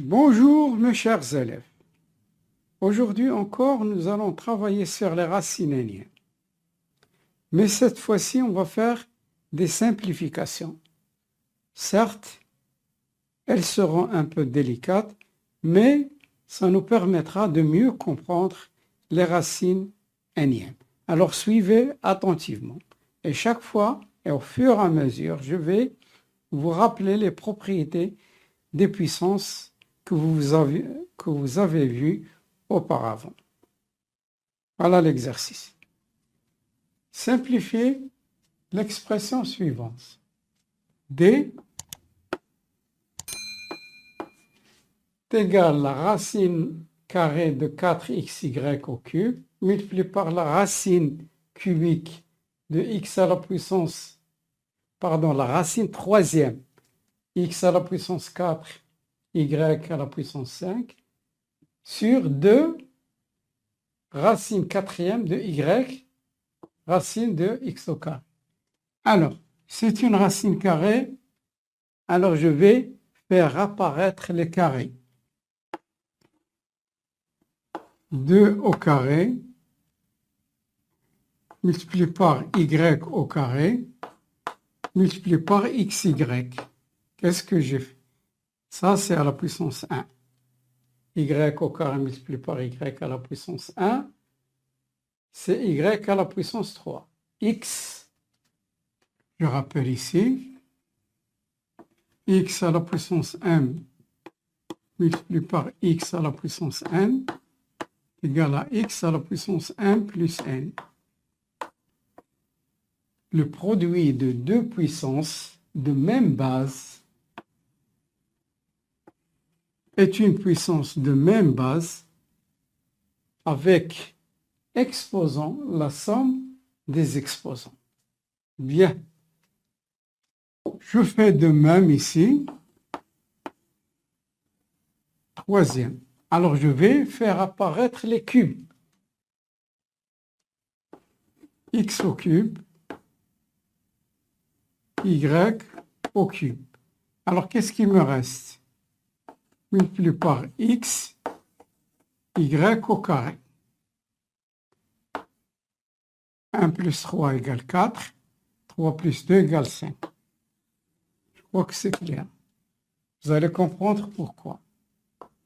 Bonjour mes chers élèves. Aujourd'hui encore, nous allons travailler sur les racines n. Mais cette fois-ci, on va faire des simplifications. Certes, elles seront un peu délicates, mais ça nous permettra de mieux comprendre les racines n. Alors suivez attentivement. Et chaque fois, et au fur et à mesure, je vais vous rappeler les propriétés des puissances que vous avez vues auparavant. Voilà l'exercice. Simplifiez l'expression suivante. D est égal à la racine carrée de 4xy au cube multiplié par la racine cubique de x à la puissance, la racine troisième, x à la puissance 4, y à la puissance 5, sur 2 racine quatrième de y, racine de x au carré. Alors, c'est une racine carrée, alors je vais faire apparaître les carrés. 2 au carré, multiplié par y au carré, multiplié par xy. Qu'est-ce que j'ai fait? Ça, c'est à la puissance 1. Y au carré multiplié par y à la puissance 1, c'est y à la puissance 3. X, je rappelle ici, x à la puissance m multiplié par x à la puissance n égale à x à la puissance 1 plus n. Le produit de deux puissances de même base est une puissance de même base avec exposant la somme des exposants. Bien. Je fais de même ici. Troisième. Alors, je vais faire apparaître les cubes. X au cube, Y au cube. Alors, qu'est-ce qui me reste? Multiplié par X, Y au carré. 1 plus 3 égale 4. 3 plus 2 égale 5. Je crois que c'est clair. Vous allez comprendre pourquoi.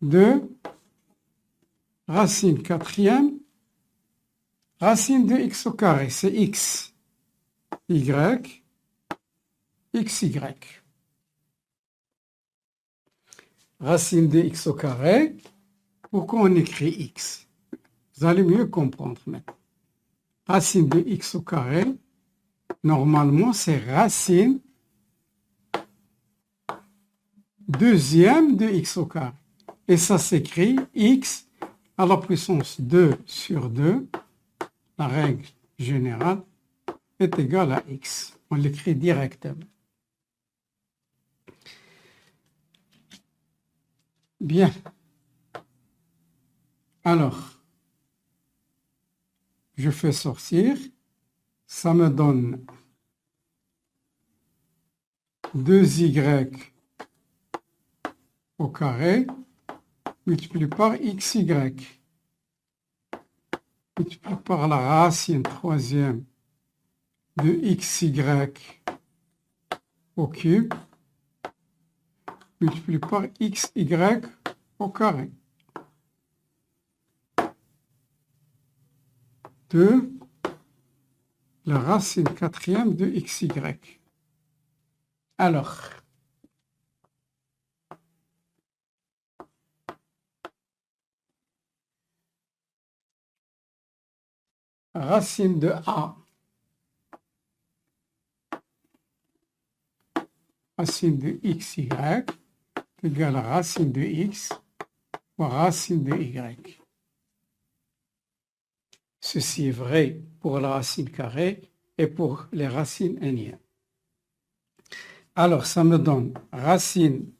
2, racine quatrième, racine de x au carré, c'est x, y, xy. Racine de x au carré, pourquoi on écrit x? Vous allez mieux comprendre maintenant. Racine de x au carré, normalement c'est racine deuxième de x au carré. Et ça s'écrit x à la puissance 2 sur 2, la règle générale, est égale à x. On l'écrit directement. Bien. Alors, je fais sortir. Ça me donne 2y au carré multiplié par xy multiplié par la racine troisième de xy au cube multiplié par xy au carré. 2, la racine quatrième de xy. Alors, racine de a, racine de xy égale à racine de x fois racine de y. Ceci est vrai pour la racine carrée et pour les racines n. Alors, ça me donne racine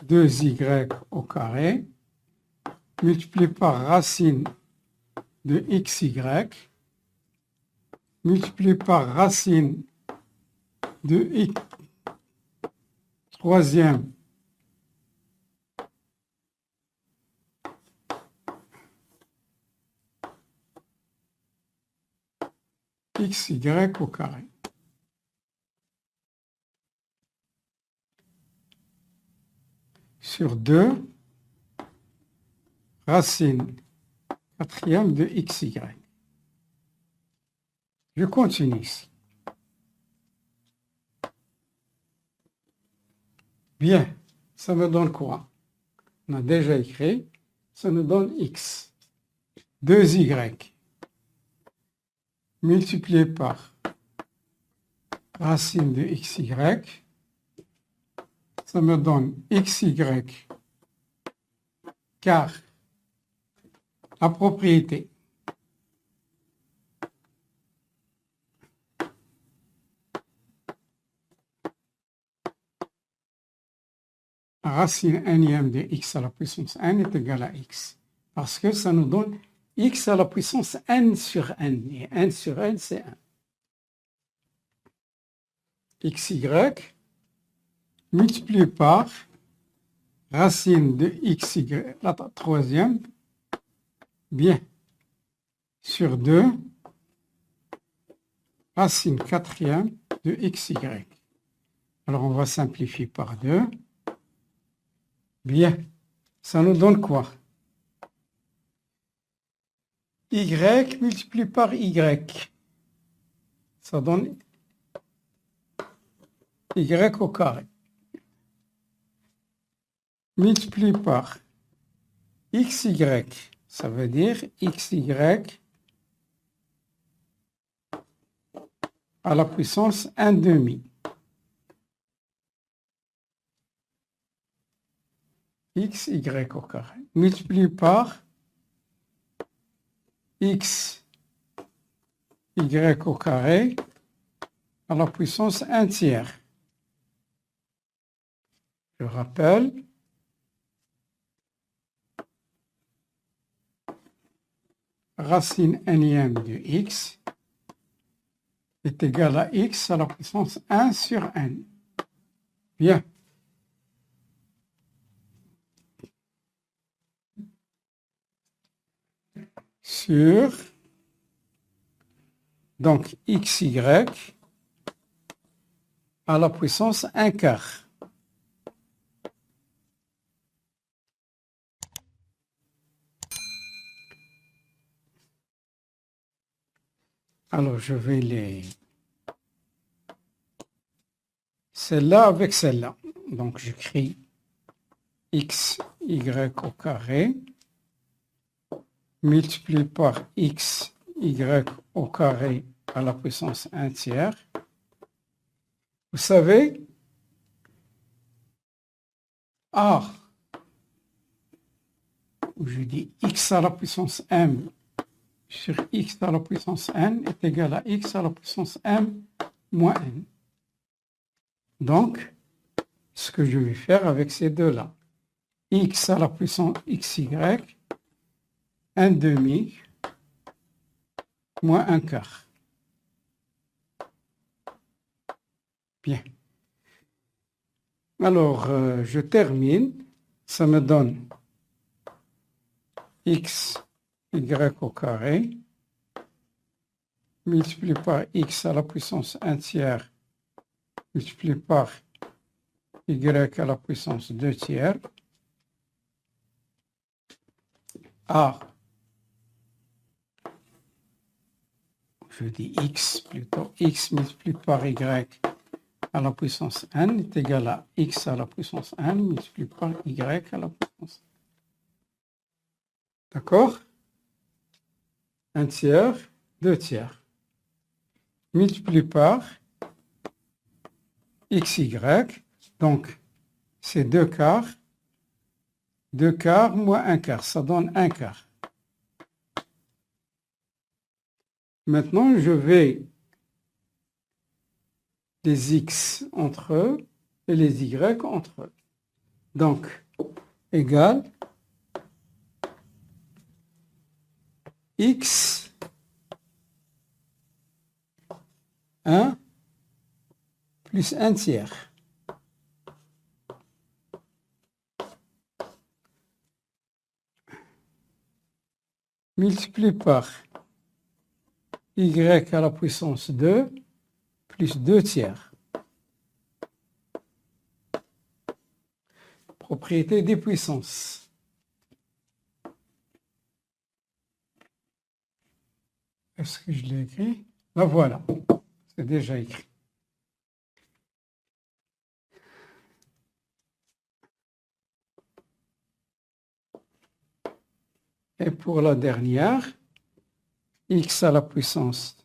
2y au carré multiplié par racine de xy multiplié par racine de x troisième xy au carré. Sur 2 racine quatrième de xy. Je continue ici. Bien, ça me donne quoi? On a déjà écrit, ça nous donne x. 2y multiplié par racine de xy, ça me donne xy car la propriété racine énième de x à la puissance n est égale à x. Parce que ça nous donne x à la puissance n sur n. Et n sur n, c'est 1. xy multiplié par racine de xy, la troisième, bien, sur 2, racine quatrième de xy. Alors, on va simplifier par 2. Bien, ça nous donne quoi? Y multiplié par y. Ça donne y au carré. Multiplié par xy, ça veut dire xy à la puissance 1 demi. xy au carré. Multiplié par x y au carré à la puissance 1 tiers. Je rappelle, racine énième de x est égale à x à la puissance 1 sur n. Bien. Sur, donc, xy à la puissance 1 quart. Alors, je vais les... celle-là avec celle-là. Donc, j'écris xy au carré multiplié par xy au carré à la puissance 1 tiers. Vous savez, A, où je dis x à la puissance m sur x à la puissance n est égal à x à la puissance m moins n. Donc, ce que je vais faire avec ces deux-là, x à la puissance xy, 1 demi moins 1 quart. Bien. Alors, je termine. Ça me donne x y au carré multiplié par x à la puissance 1 tiers multiplié par y à la puissance 2 tiers. A, je dis x plutôt, x multiplié par y à la puissance n est égal à x à la puissance n multiplié par y à la puissance. D'accord? 1 tiers, 2 tiers. Multiplié par xy, donc c'est 2 quarts moins 1 quart, ça donne 1 quart. Maintenant, je vais les x entre eux et les y entre eux. Donc, égal x 1 plus 1 tiers. Multiplié par y à la puissance 2 plus 2 tiers. Propriété des puissances. Est-ce que je l'ai écrit? La voilà, c'est déjà écrit. Et pour la dernière, x à la puissance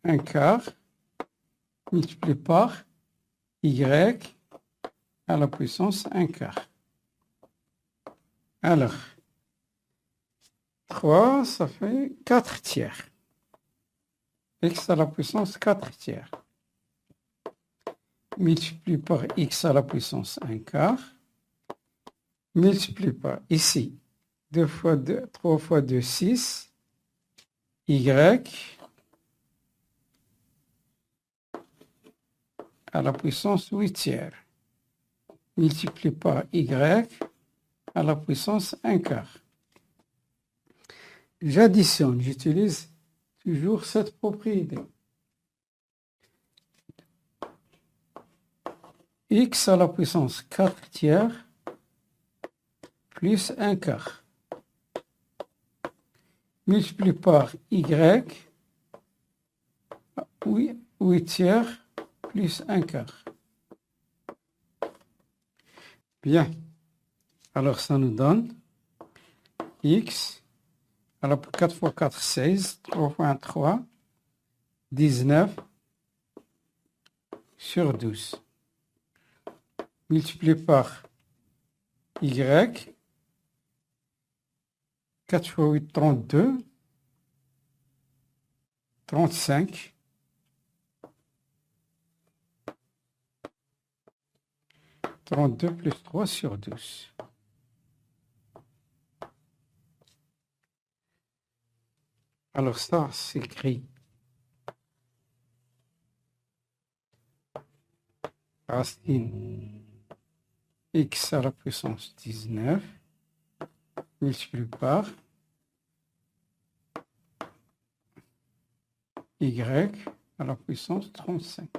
1 quart multiplié par y à la puissance 1 quart. Alors, 3, ça fait 4 tiers. X à la puissance 4 tiers. Multiplié par x à la puissance 1 quart. Multiplié par ici, 2 fois 2, 3 fois 2, 6. Y à la puissance 8 tiers. Multiplié par y à la puissance 1 quart. J'additionne, j'utilise toujours cette propriété. X à la puissance 4 tiers plus 1 quart. Multiplié par y, 8 tiers plus 1 quart. Bien. Alors, ça nous donne x. Alors, 4 fois 4, 16. 3 fois 1, 3. 19 sur 12. Multiplié par y. 4 fois 8, 32. 35. 32 plus 3 sur 12. Alors ça s'écrit racine x à la puissance 19 multiplié par y à la puissance 35.